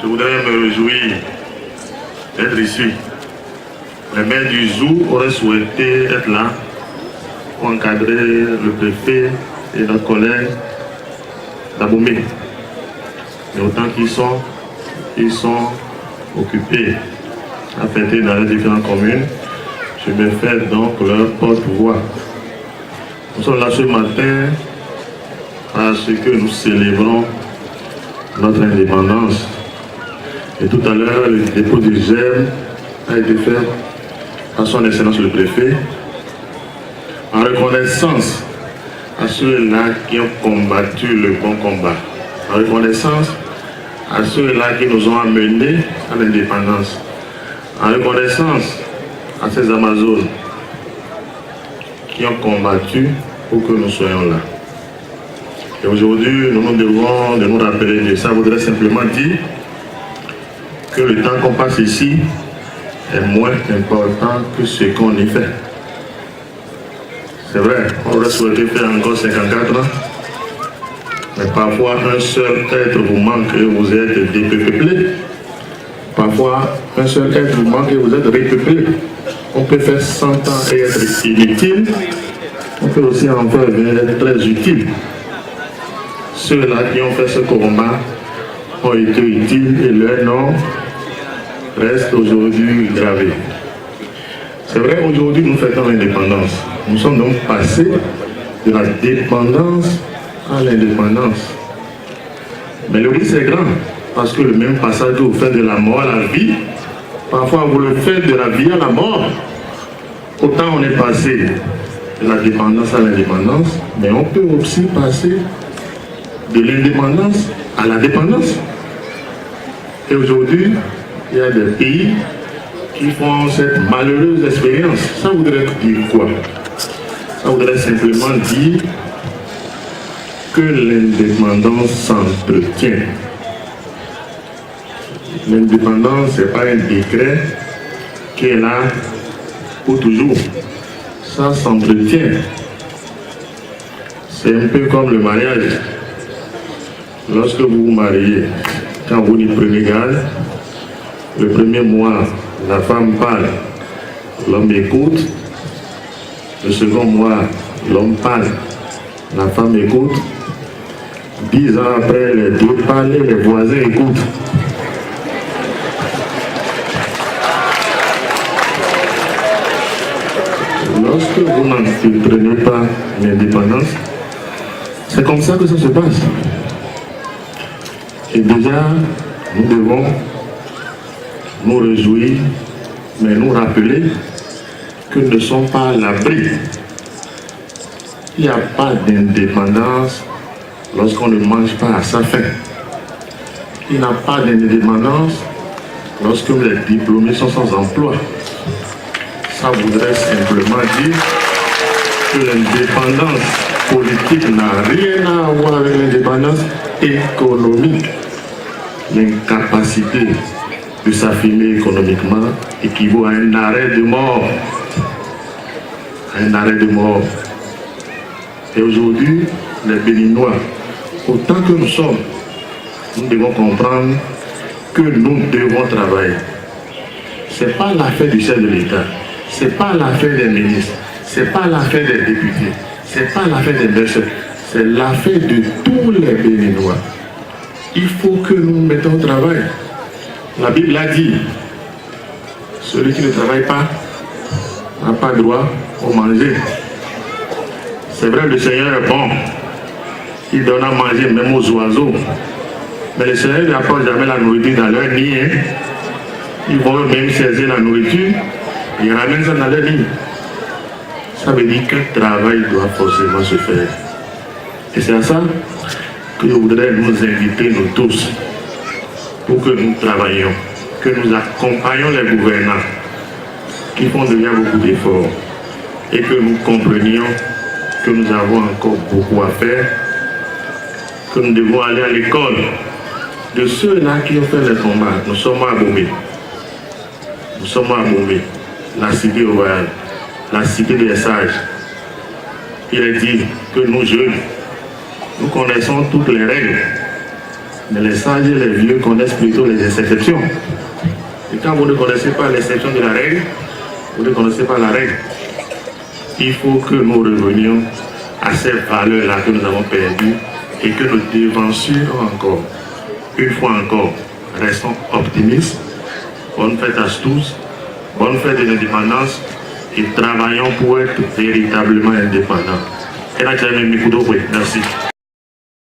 Je voudrais me réjouir d'être ici. Le maire du Zou aurait souhaité être là pour encadrer le préfet et notre collègue d'Abomey. Mais autant qu'ils sont occupés à fêter dans les différentes communes, je me fais donc leur porte-voix. Nous sommes là ce matin parce que nous célébrons notre indépendance. Et tout à l'heure, le dépôt des germes a été fait par son excellence le préfet en reconnaissance à ceux-là qui ont combattu le bon combat, en reconnaissance à ceux-là qui nous ont amenés à l'indépendance, en reconnaissance à ces Amazones qui ont combattu pour que nous soyons là. Et aujourd'hui, nous nous devons de nous rappeler de ça. Je voudrais simplement dire que le temps qu'on passe ici est moins important que ce qu'on y fait. C'est vrai, on aurait souhaité faire encore 54 ans, mais parfois un seul être vous manque et vous êtes dépeuplé. Parfois un seul être vous manque et vous êtes repeuplé. On peut faire 100 ans et être inutile, on peut aussi en faire 20 être très utile. Ceux-là qui ont fait ce combat ont été utiles et leur nom reste aujourd'hui gravé. C'est vrai, aujourd'hui nous fêtons l'indépendance. Nous sommes donc passés de la dépendance à l'indépendance. Mais le risque est grand, parce que le même passage que vous faites de la mort à la vie, parfois vous le faites de la vie à la mort. Autant on est passé de la dépendance à l'indépendance, mais on peut aussi passer de l'indépendance à la dépendance. Et aujourd'hui, il y a des pays qui font cette malheureuse expérience. Ça voudrait dire quoi? Ça voudrait simplement dire que l'indépendance s'entretient. L'indépendance, ce n'est pas un décret qui est là pour toujours. Ça s'entretient. C'est un peu comme le mariage. Lorsque vous vous mariez, quand vous n'y prenez garde, le premier mois, la femme parle, l'homme écoute. Le second mois, l'homme parle, la femme écoute. 10 ans après, les deux parlent et les voisins écoutent. Lorsque vous n'entreprenez pas l'indépendance, c'est comme ça que ça se passe. Et déjà, nous devons nous réjouir, mais nous rappeler que nous ne sommes pas à l'abri. Il n'y a pas d'indépendance lorsqu'on ne mange pas à sa faim. Il n'y a pas d'indépendance lorsque les diplômés sont sans emploi. Ça voudrait simplement dire que l'indépendance politique n'a rien à voir avec l'indépendance économique. L'incapacité de s'affirmer économiquement équivaut à un arrêt de mort. Un arrêt de mort. Et aujourd'hui, les Béninois, autant que nous sommes, nous devons comprendre que nous devons travailler. Ce n'est pas l'affaire du chef de l'État, ce n'est pas l'affaire des ministres, ce n'est pas l'affaire des députés, ce n'est pas l'affaire des ministres, c'est l'affaire de tous les Béninois. Il faut que nous nous mettons au travail. La Bible a dit, celui qui ne travaille pas n'a pas droit au manger. C'est vrai, le Seigneur est bon. Il donne à manger même aux oiseaux. Mais le Seigneur n'apporte jamais la nourriture dans leur nid. Hein. Ils vont eux-mêmes saisir la nourriture et ramènent ça dans leur nid. Ça veut dire que le travail doit forcément se faire. Et c'est à ça que je voudrais nous inviter, nous tous, pour que nous travaillions, que nous accompagnions les gouvernants qui font déjà beaucoup d'efforts et que nous comprenions que nous avons encore beaucoup à faire, que nous devons aller à l'école de ceux-là qui ont fait les combats. Nous sommes à Abomey. Nous sommes à Abomey, la cité royale, la cité des sages. Il est dit que nous jeunes, nous connaissons toutes les règles. Mais les sages et les vieux connaissent plutôt les exceptions. Et quand vous ne connaissez pas l'exception de la règle, vous ne connaissez pas la règle. Il faut que nous revenions à ces valeurs-là que nous avons perdues et que nous devancions encore. Une fois encore, restons optimistes. Bonne fête à tous. Bonne fête de l'indépendance et travaillons pour être véritablement indépendants. Et là, merci.